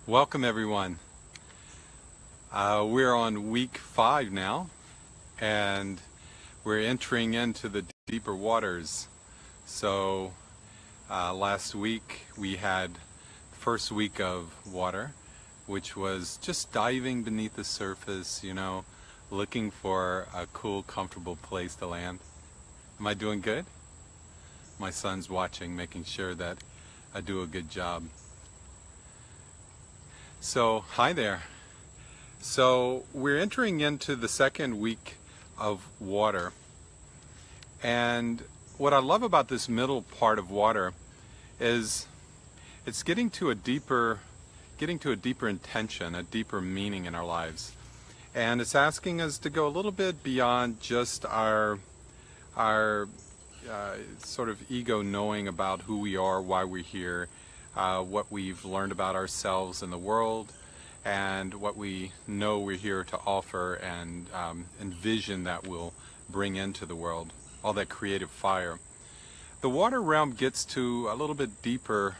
Welcome everyone. We're on week 5 now, and we're entering into the deeper waters. So last week we had the first week of water, which was just diving beneath the surface, looking for a cool, comfortable place to land. Am I doing good? My son's watching, making sure that I do a good job. So, hi there. So, we're entering into the second week of water. And what I love about this middle part of water is it's getting to a deeper intention, a deeper meaning in our lives. And it's asking us to go a little bit beyond just our sort of ego knowing about who we are, why we're here, what we've learned about ourselves and the world, and what we know we're here to offer and envision that we'll bring into the world, all that creative fire. The water realm gets to a little bit deeper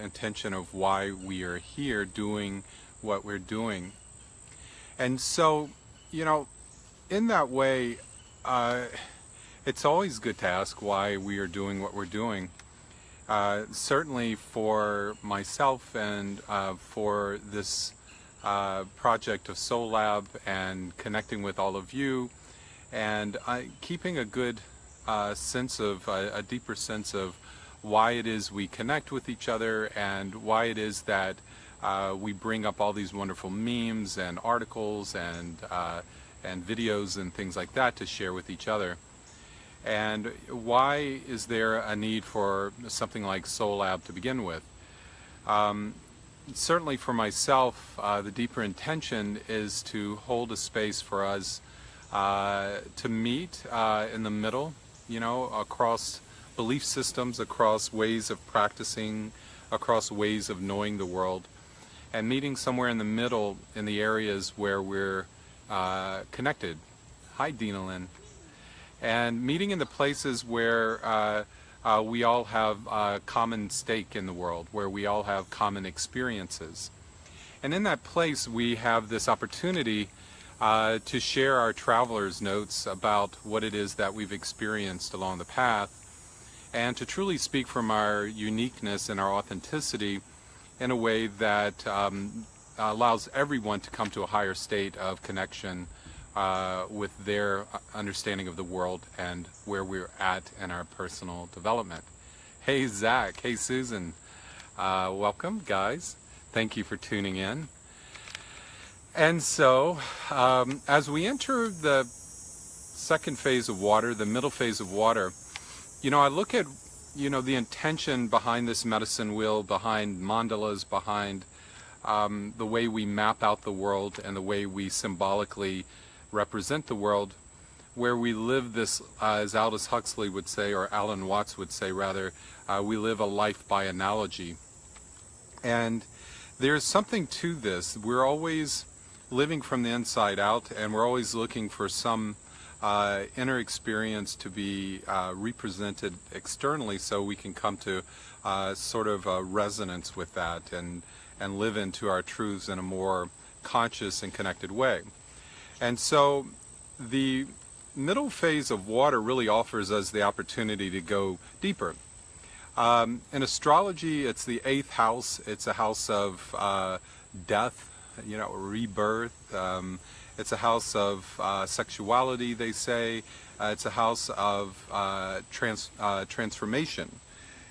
intention of why we are here doing what we're doing. And so, in that way, it's always good to ask why we are doing what we're doing. Certainly for myself and for this project of Soul Lab and connecting with all of you, and keeping a good a deeper sense of why it is we connect with each other and why it is that we bring up all these wonderful memes and articles and videos and things like that to share with each other. And why is there a need for something like Soul Lab to begin with? Certainly for myself, the deeper intention is to hold a space for us to meet in the middle, across belief systems, across ways of practicing, across ways of knowing the world, and meeting somewhere in the middle in the areas where we're connected. Hi, Dina Lynn. And meeting in the places where we all have a common stake in the world, where we all have common experiences. And in that place, we have this opportunity to share our traveler's notes about what it is that we've experienced along the path, and to truly speak from our uniqueness and our authenticity in a way that allows everyone to come to a higher state of connection with their understanding of the world and where we're at in our personal development. Hey Zach, hey Susan, welcome guys. Thank you for tuning in. And so, as we enter the second phase of water, the middle phase of water, I look at, the intention behind this medicine wheel, behind mandalas, behind the way we map out the world and the way we symbolically represent the world, where we live this, as Aldous Huxley would say, or Alan Watts would say rather, we live a life by analogy. And there's something to this. We're always living from the inside out, and we're always looking for some inner experience to be represented externally, so we can come to sort of a resonance with that and live into our truths in a more conscious and connected way. And so the middle phase of water really offers us the opportunity to go deeper. In astrology, it's the 8th house. It's a house of death, rebirth. It's a house of sexuality, they say. It's a house of transformation.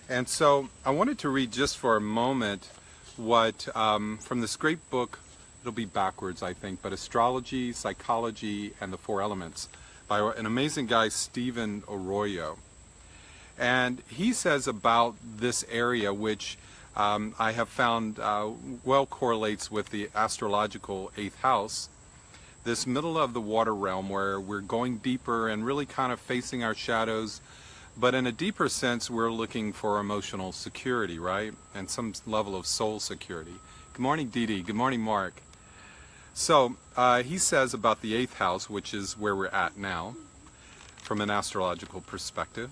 And so I wanted to read just for a moment what, from this great book, it'll be backwards, I think, but Astrology, Psychology, and the Four Elements by an amazing guy, Stephen Arroyo. And he says about this area, which I have found well correlates with the astrological 8th house, this middle of the water realm where we're going deeper and really kind of facing our shadows, but in a deeper sense, we're looking for emotional security, right? And some level of soul security. Good morning, Dee Dee. Good morning, Mark. So he says about the 8th house, which is where we're at now, from an astrological perspective.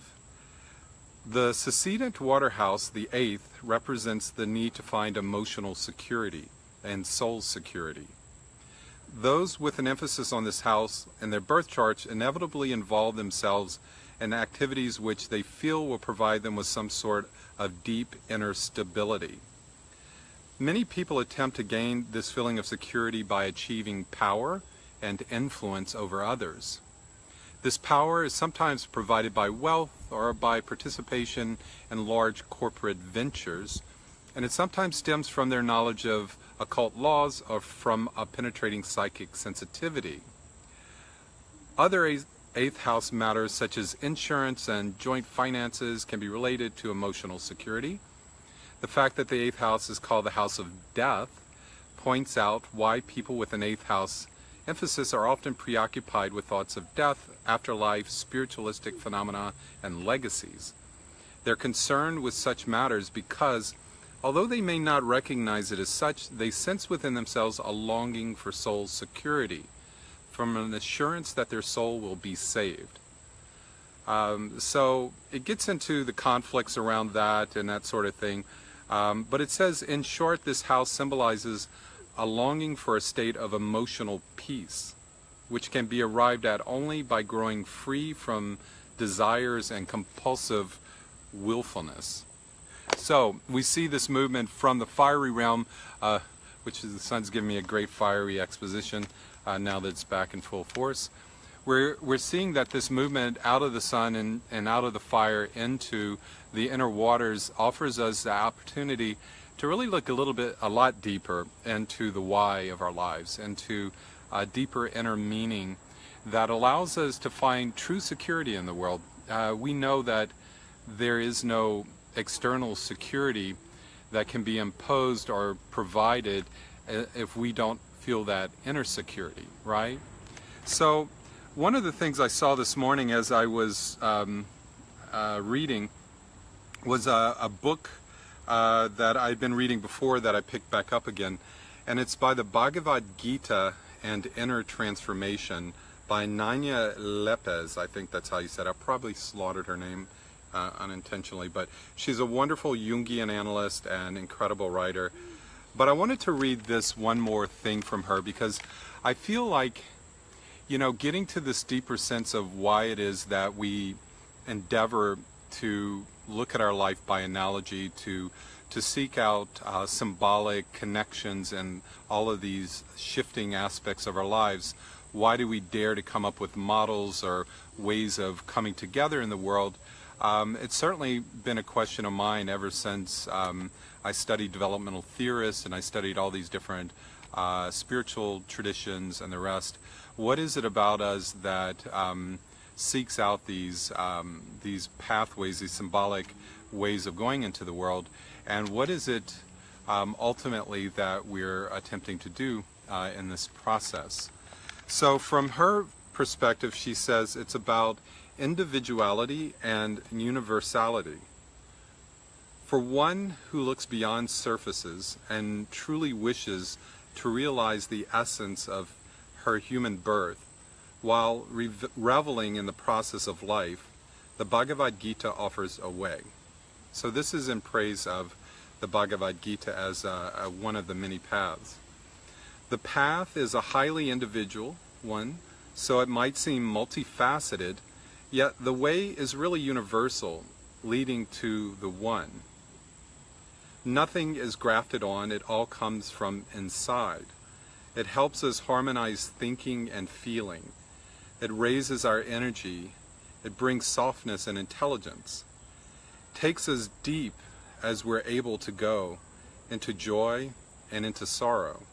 The succedent water house, the 8th, represents the need to find emotional security. and soul security. Those with an emphasis on this house in their birth charts inevitably involve themselves in activities which they feel will provide them with some sort of deep inner stability. Many people attempt to gain this feeling of security by achieving power and influence over others. This power is sometimes provided by wealth or by participation in large corporate ventures, and it sometimes stems from their knowledge of occult laws or from a penetrating psychic sensitivity. Other eighth house matters such as insurance and joint finances can be related to emotional security. The fact that the eighth house is called the house of death points out why people with an eighth house emphasis are often preoccupied with thoughts of death, afterlife, spiritualistic phenomena, and legacies. They're concerned with such matters because, although they may not recognize it as such, they sense within themselves a longing for soul security, from an assurance that their soul will be saved. So it gets into the conflicts around that and that sort of thing. But it says, in short, this house symbolizes a longing for a state of emotional peace, which can be arrived at only by growing free from desires and compulsive willfulness. So we see this movement from the fiery realm, which is the sun's giving me a great fiery exposition now that it's back in full force. We're seeing that this movement out of the sun and out of the fire into the inner waters offers us the opportunity to really look a lot deeper into the why of our lives, into a deeper inner meaning that allows us to find true security in the world. We know that there is no external security that can be imposed or provided if we don't feel that inner security, right? So one of the things I saw this morning as I was reading was a book that I'd been reading before that I picked back up again, and it's by the Bhagavad Gita and Inner Transformation by Nanya Lepez. I think that's how you said it. I probably slaughtered her name unintentionally, but she's a wonderful Jungian analyst and incredible writer. But I wanted to read this one more thing from her because I feel like, you know, getting to this deeper sense of why it is that we endeavor to look at our life by analogy, to seek out symbolic connections and all of these shifting aspects of our lives. Why do we dare to come up with models or ways of coming together in the world? It's certainly been a question of mine ever since I studied developmental theorists and I studied all these different spiritual traditions and the rest. What is it about us that seeks out these pathways, these symbolic ways of going into the world, and what is it ultimately that we're attempting to do in this process? So from her perspective, she says it's about individuality and universality. For one who looks beyond surfaces and truly wishes to realize the essence of her human birth, while reveling in the process of life, the Bhagavad Gita offers a way. So this is in praise of the Bhagavad Gita as one of the many paths. The path is a highly individual one, so it might seem multifaceted, yet the way is really universal, leading to the one. Nothing is grafted on, it all comes from inside. It helps us harmonize thinking and feeling. It raises our energy. It brings softness and intelligence. Takes us deep as we're able to go into joy and into sorrow.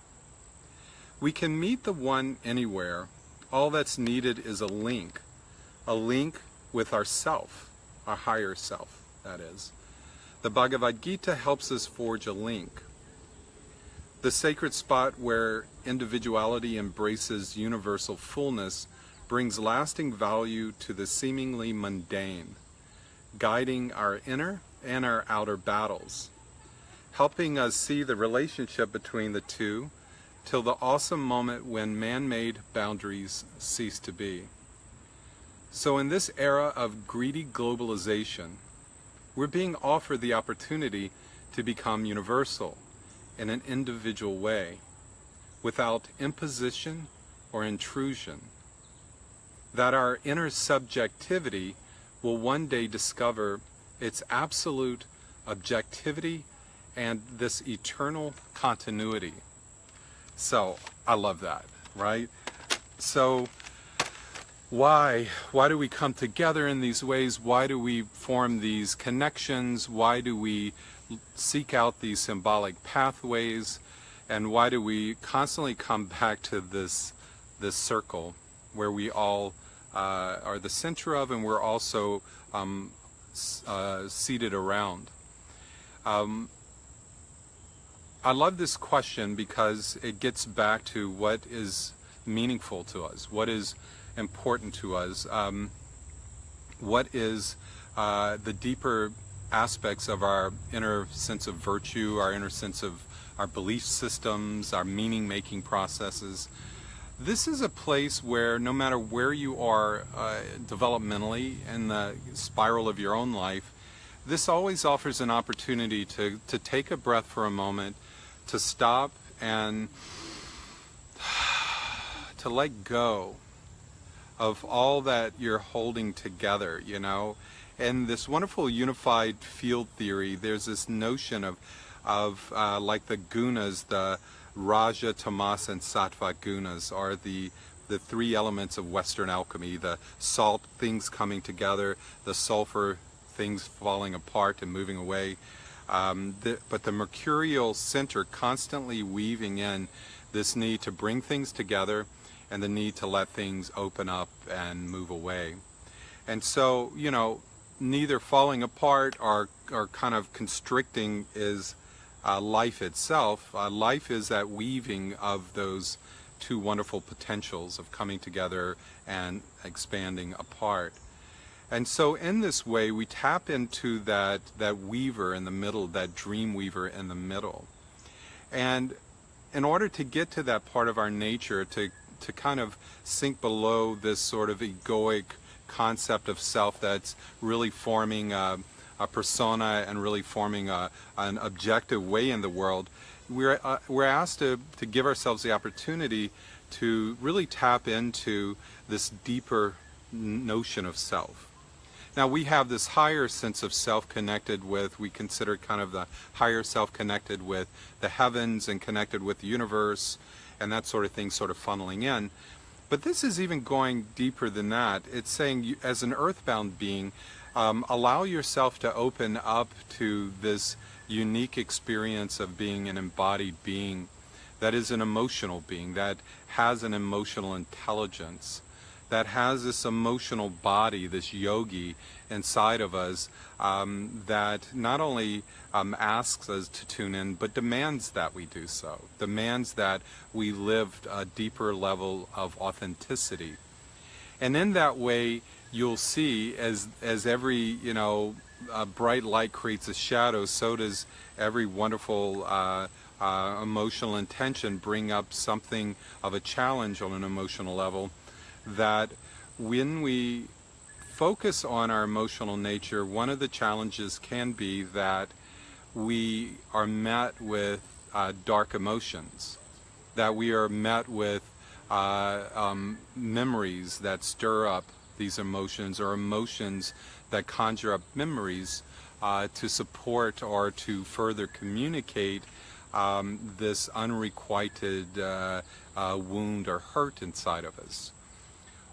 We can meet the one anywhere. All that's needed is a link with ourself, our higher self, that is. The Bhagavad Gita helps us forge a link. The sacred spot where individuality embraces universal fullness brings lasting value to the seemingly mundane, guiding our inner and our outer battles, helping us see the relationship between the two till the awesome moment when man-made boundaries cease to be. So in this era of greedy globalization, we're being offered the opportunity to become universal, in an individual way, without imposition or intrusion. That our inner subjectivity will one day discover its absolute objectivity and this eternal continuity. So I love that, right? So why do we come together in these ways? Why do we form these connections? Why do we seek out these symbolic pathways? And why do we constantly come back to this circle where we all are the center of, and we're also seated around? I love this question because it gets back to what is meaningful to us, what is important to us, what is the deeper aspects of our inner sense of virtue, our inner sense of our belief systems, our meaning-making processes. This is a place where no matter where you are developmentally in the spiral of your own life, this always offers an opportunity to take a breath for a moment, to stop and to let go of all that you're holding together, you know. And this wonderful unified field theory, there's this notion of like the gunas, the Raja, Tamas, and Sattva gunas are the three elements of Western alchemy: the salt, things coming together; the sulfur, things falling apart and moving away. But the mercurial center constantly weaving in this need to bring things together and the need to let things open up and move away. And so, you know, neither falling apart or kind of constricting is life itself. Life is that weaving of those two wonderful potentials of coming together and expanding apart. And so in this way, we tap into that weaver in the middle, that dream weaver in the middle. And in order to get to that part of our nature, to kind of sink below this sort of egoic concept of self that's really forming a persona and really forming an objective way in the world, we're asked to give ourselves the opportunity to really tap into this deeper notion of self. Now we have this higher sense of self connected with, we consider kind of the higher self connected with the heavens and connected with the universe and that sort of thing sort of funneling in. But this is even going deeper than that. It's saying you, as an earthbound being, allow yourself to open up to this unique experience of being an embodied being that is an emotional being, that has an emotional intelligence, that has this emotional body, this yogi inside of us, that not only asks us to tune in, but demands that we do so, demands that we live a deeper level of authenticity. And in that way, you'll see, as every, you know, bright light creates a shadow, so does every wonderful emotional intention bring up something of a challenge on an emotional level. That when we focus on our emotional nature, one of the challenges can be that we are met with dark emotions, that we are met with memories that stir up these emotions, or emotions that conjure up memories to support or to further communicate this unrequited wound or hurt inside of us.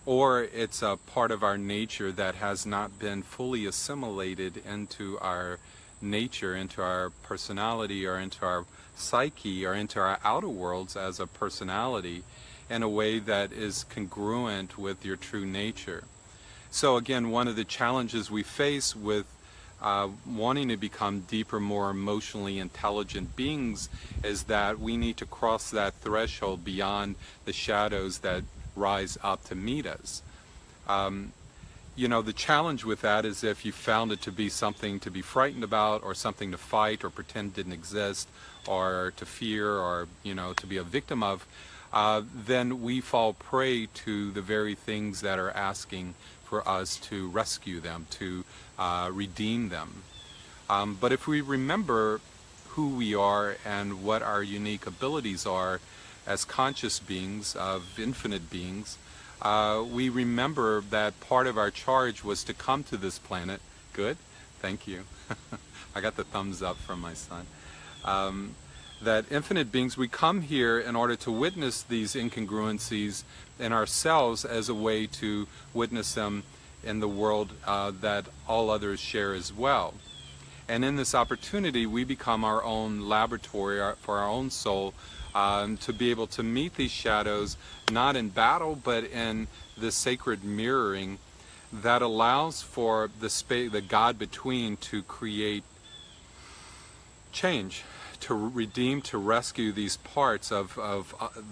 Or it's a part of our nature that has not been fully assimilated into our nature, into our personality, or into our psyche, or into our outer worlds as a personality in a way that is congruent with your true nature. So again, one of the challenges we face with wanting to become deeper, more emotionally intelligent beings is that we need to cross that threshold beyond the shadows that rise up to meet us. You know, the challenge with that is if you found it to be something to be frightened about, or something to fight or pretend didn't exist, or to fear, or, you know, to be a victim of, then we fall prey to the very things that are asking for us to rescue them, to redeem them. But if we remember who we are and what our unique abilities are as conscious beings, of infinite beings, we remember that part of our charge was to come to this planet. Good? Thank you. I got the thumbs up from my son. That infinite beings, we come here in order to witness these incongruencies in ourselves as a way to witness them in the world that all others share as well. And in this opportunity, we become our own laboratory for our own soul, to be able to meet these shadows, not in battle, but in the sacred mirroring that allows for the God between to create change, to redeem, to rescue these parts of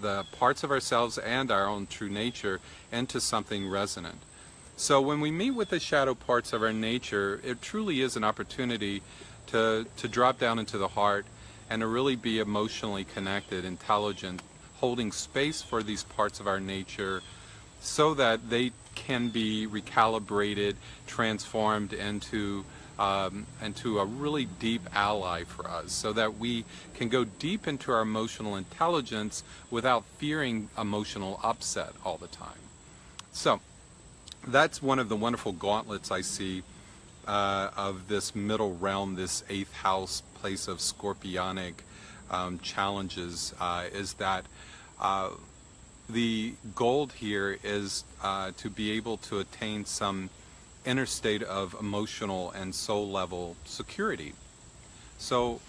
the parts of ourselves and our own true nature into something resonant. So when we meet with the shadow parts of our nature, it truly is an opportunity to drop down into the heart and to really be emotionally connected, intelligent, holding space for these parts of our nature so that they can be recalibrated, transformed into a really deep ally for us, so that we can go deep into our emotional intelligence without fearing emotional upset all the time. So that's one of the wonderful gauntlets I see of this middle realm, this 8th house place of scorpionic challenges, is that the goal here is to be able to attain some inner state of emotional and soul level security. So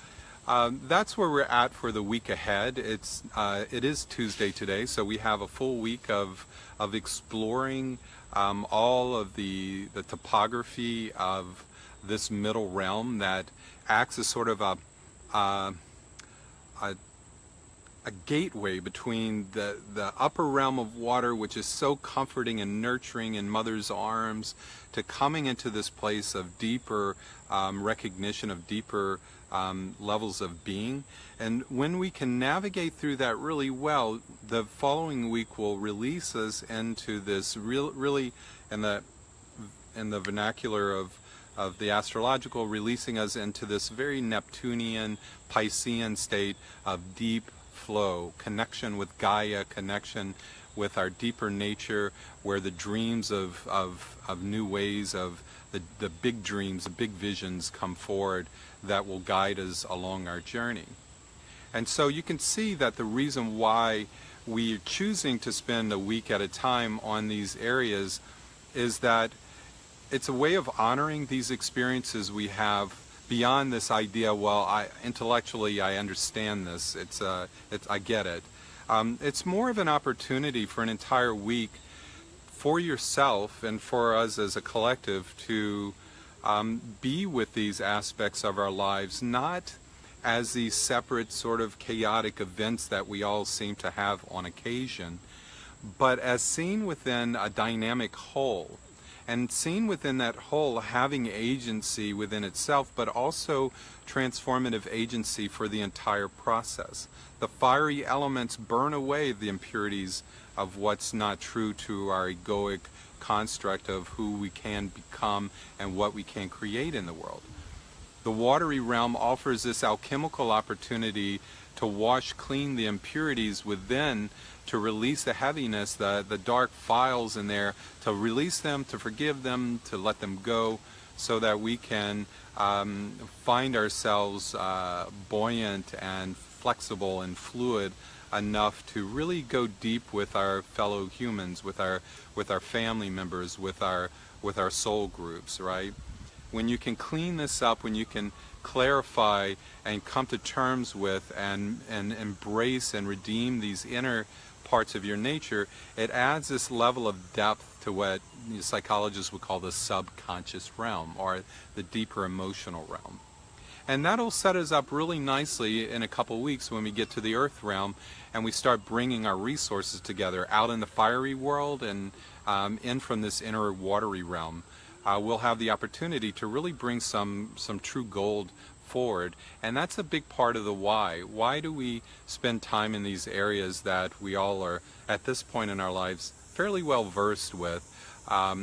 that's where we're at for the week ahead. It is Tuesday today, so we have a full week of exploring all of the topography of this middle realm that acts as sort of a gateway between the upper realm of water, which is so comforting and nurturing in Mother's arms, to coming into this place of deeper recognition of deeper levels of being. And when we can navigate through that really well, the following week will release us into this really in the vernacular of the astrological, releasing us into this very Neptunian, Piscean state of deep flow, connection with Gaia, connection with our deeper nature, where the dreams of new ways, of the big dreams, the big visions come forward that will guide us along our journey. And so you can see that the reason why we're choosing to spend a week at a time on these areas is that it's a way of honoring these experiences we have beyond this idea, well, intellectually I understand this, I get it. It's more of an opportunity for an entire week for yourself and for us as a collective to be with these aspects of our lives, not as these separate sort of chaotic events that we all seem to have on occasion, but as seen within a dynamic whole. And seen within that whole, having agency within itself, but also transformative agency for the entire process. The fiery elements burn away the impurities of what's not true to our egoic construct of who we can become and what we can create in the world. The watery realm offers this alchemical opportunity to wash clean the impurities within, to release the heaviness, the dark files in there, to release them, to forgive them, to let them go, so that we can find ourselves buoyant and flexible and fluid enough to really go deep with our fellow humans, with our family members, with our soul groups, right? When you can clean this up, when you can clarify and come to terms with and embrace and redeem these inner parts of your nature, it adds this level of depth to what psychologists would call the subconscious realm, or the deeper emotional realm. And that'll set us up really nicely in a couple weeks when we get to the earth realm and we start bringing our resources together out in the fiery world and in from this inner watery realm. We'll have the opportunity to really bring some true gold forward, and that's a big part of the why. Why do we spend time in these areas that we all are, at this point in our lives, fairly well versed with,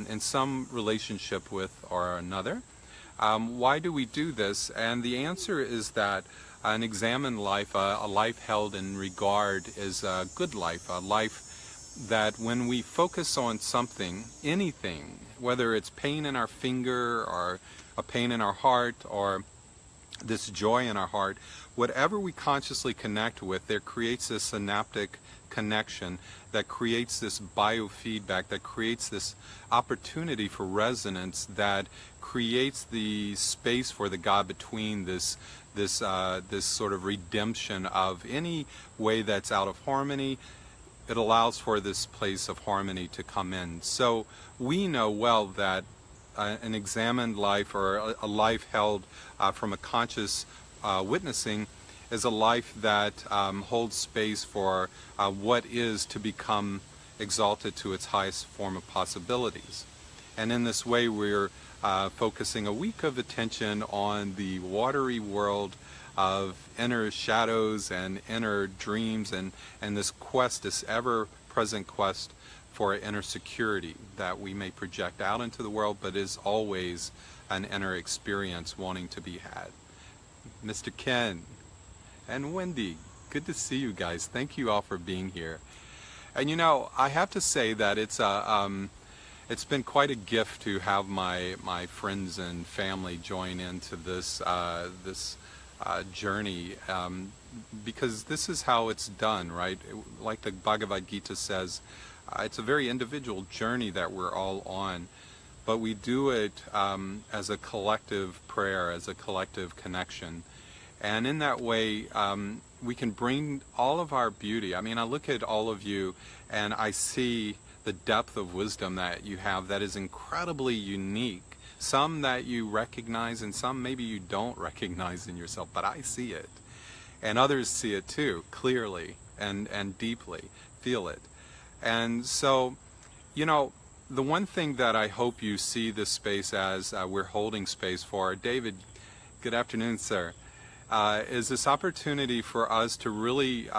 in some relationship with or another? Why do we do this? And the answer is that An examined life, a life held in regard, is a good life, a life that when we focus on something, anything, whether it's pain in our finger or a pain in our heart or this joy in our heart, whatever we consciously connect with, there creates this synaptic connection that creates this biofeedback, that creates this opportunity for resonance, that creates the space for the God between, this sort of redemption of any way that's out of harmony. It allows for this place of harmony to come in. So we know well that an examined life, or a life held from a conscious witnessing, is a life that holds space for what is to become exalted to its highest form of possibilities. And in this way, we're focusing a week of attention on the watery world of inner shadows and inner dreams, and this quest, this ever-present quest for inner security that we may project out into the world, but is always an inner experience wanting to be had. Mr. Ken and Wendy, good to see you guys. Thank you all for being here. And you know, I have to say that it's been quite a gift to have my friends and family join into this journey, because this is how it's done, right? Like the Bhagavad Gita says, it's a very individual journey that we're all on, but we do it as a collective prayer, as a collective connection. And in that way, we can bring all of our beauty. I mean, I look at all of you and I see the depth of wisdom that you have that is incredibly unique. Some that you recognize and some maybe you don't recognize in yourself, but I see it. And others see it too, clearly and deeply, feel it. And so, you know, the one thing that I hope you see this space as, we're holding space for, David, good afternoon, sir, is this opportunity for us to really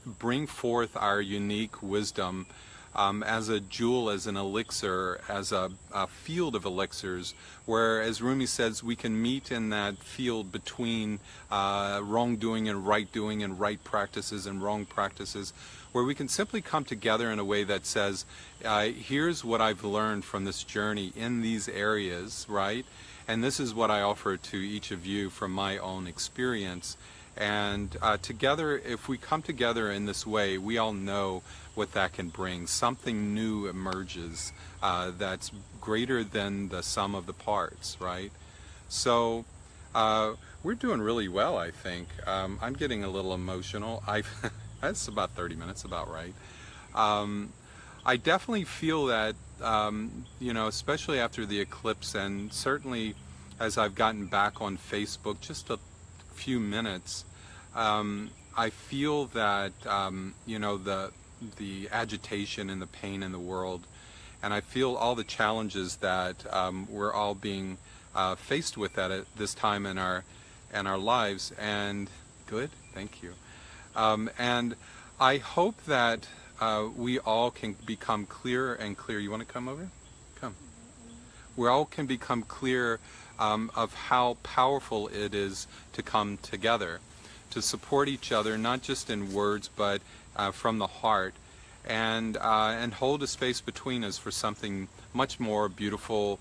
bring forth our unique wisdom as a jewel, as an elixir, as a field of elixirs, where, as Rumi says, we can meet in that field between wrongdoing and right practices and wrong practices, where we can simply come together in a way that says, here's what I've learned from this journey in these areas, right? And this is what I offer to each of you from my own experience. And together, if we come together in this way, we all know what that can bring. Something new emerges that's greater than the sum of the parts, right? So we're doing really well, I think. I'm getting a little emotional. That's about 30 minutes, about right. I definitely feel that, you know, especially after the eclipse, and certainly as I've gotten back on Facebook just a few minutes, I feel that, you know, the agitation and the pain in the world, and I feel all the challenges that we're all being faced with at this time in our lives. And good, thank you. And I hope that we all can become clearer and clearer. You want to come over? Come. We all can become clear of how powerful it is to come together, to support each other, not just in words, but from the heart, and hold a space between us for something much more beautiful,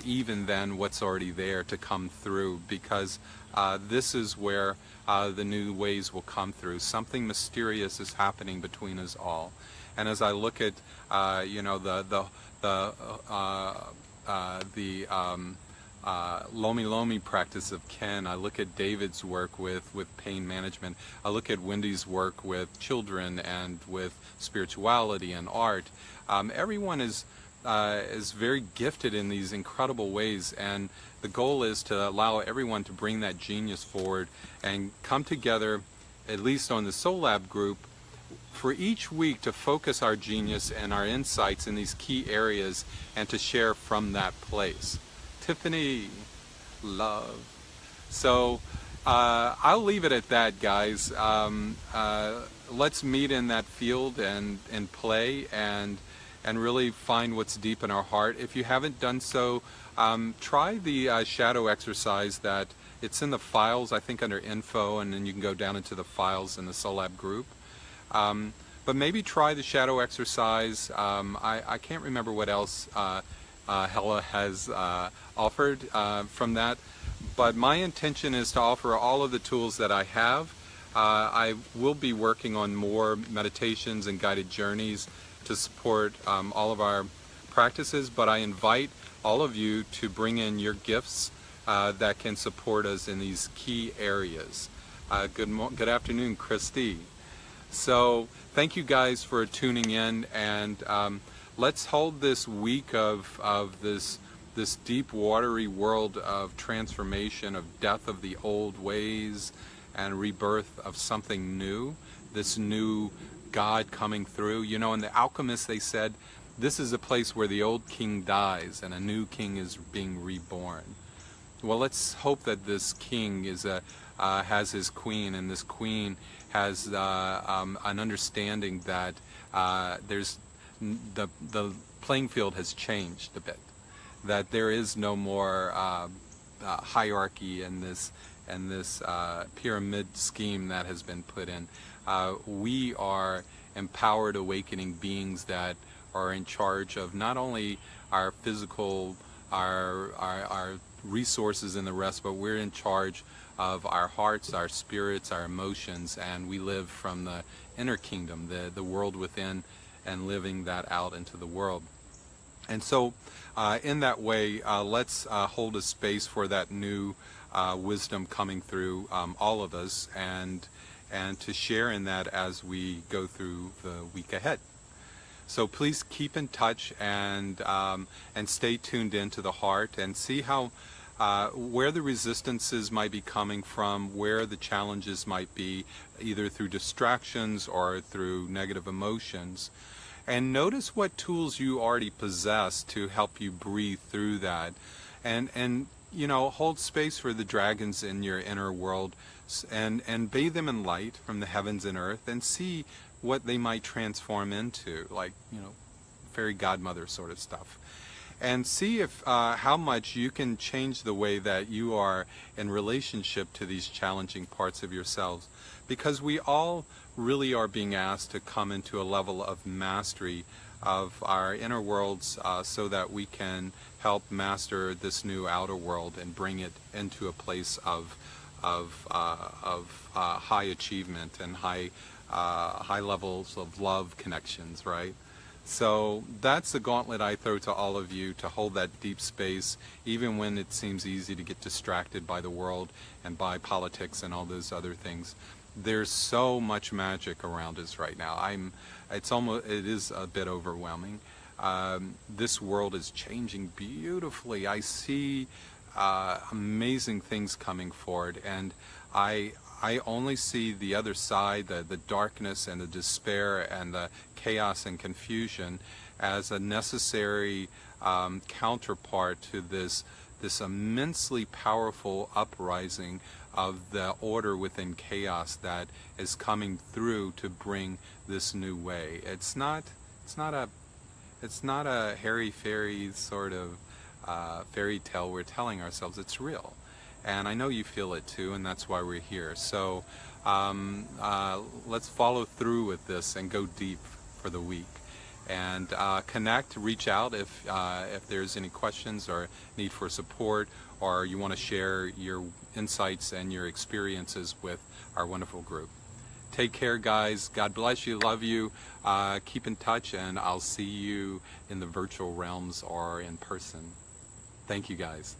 even than what's already there, to come through, because this is where the new ways will come through. Something mysterious is happening between us all. And as I look at, you know, the Lomi Lomi practice of Ken, I look at David's work with pain management, I look at Wendy's work with children and with spirituality and art. Everyone is very gifted in these incredible ways, and the goal is to allow everyone to bring that genius forward and come together, at least on the Soul Lab group, for each week to focus our genius and our insights in these key areas and to share from that place. Tiffany, love. So I'll leave it at that, guys. Let's meet in that field and play and really find what's deep in our heart. If you haven't done so, try the shadow exercise that It's in the files, I think, under info, and then you can go down into the files in the Soul Lab group. But maybe try the shadow exercise. I can't remember what else Hella has offered from that, but my intention is to offer all of the tools that I have. I will be working on more meditations and guided journeys to support all of our practices, but I invite all of you to bring in your gifts that can support us in these key areas. Good afternoon, Christy. So thank you guys for tuning in, and let's hold this week of this deep watery world of transformation, of death of the old ways and rebirth of something new, this new God coming through. You know, in the Alchemists they said this is a place where the old king dies and a new king is being reborn. Well, let's hope that this king is has his queen, and this queen has an understanding that there's the playing field has changed a bit, that there is no more hierarchy in this pyramid scheme that has been put in. We are empowered awakening beings that are in charge of not only our physical, our resources and the rest, but we're in charge of our hearts, our spirits, our emotions, and we live from the inner kingdom, the world within, and living that out into the world. And so in that way, let's hold a space for that new wisdom coming through all of us, and to share in that as we go through the week ahead. So please keep in touch and stay tuned into the heart and see how where the resistances might be coming from, where the challenges might be, either through distractions or through negative emotions. And notice what tools you already possess to help you breathe through that. And you know, hold space for the dragons in your inner world, and bathe them in light from the heavens and earth, and see what they might transform into, like, you know, fairy godmother sort of stuff. And see if how much you can change the way that you are in relationship to these challenging parts of yourselves. Because we all really are being asked to come into a level of mastery of our inner worlds so that we can help master this new outer world and bring it into a place of high achievement and high levels of love connections, right? So that's the gauntlet I throw to all of you, to hold that deep space, even when it seems easy to get distracted by the world and by politics and all those other things. There's so much magic around us right now. It is a bit overwhelming. This world is changing beautifully. I see amazing things coming forward, and I only see the other side, the darkness and the despair and the chaos and confusion, as a necessary counterpart to this immensely powerful uprising of the order within chaos that is coming through to bring this new way. It's not a hairy-fairy sort of fairy tale we're telling ourselves. It's real. And I know you feel it too, and that's why we're here. So let's follow through with this and go deep for the week. And connect, reach out if there's any questions or need for support, or you want to share your insights and your experiences with our wonderful group. Take care, guys. God bless you. Love you. Keep in touch, and I'll see you in the virtual realms or in person. Thank you, guys.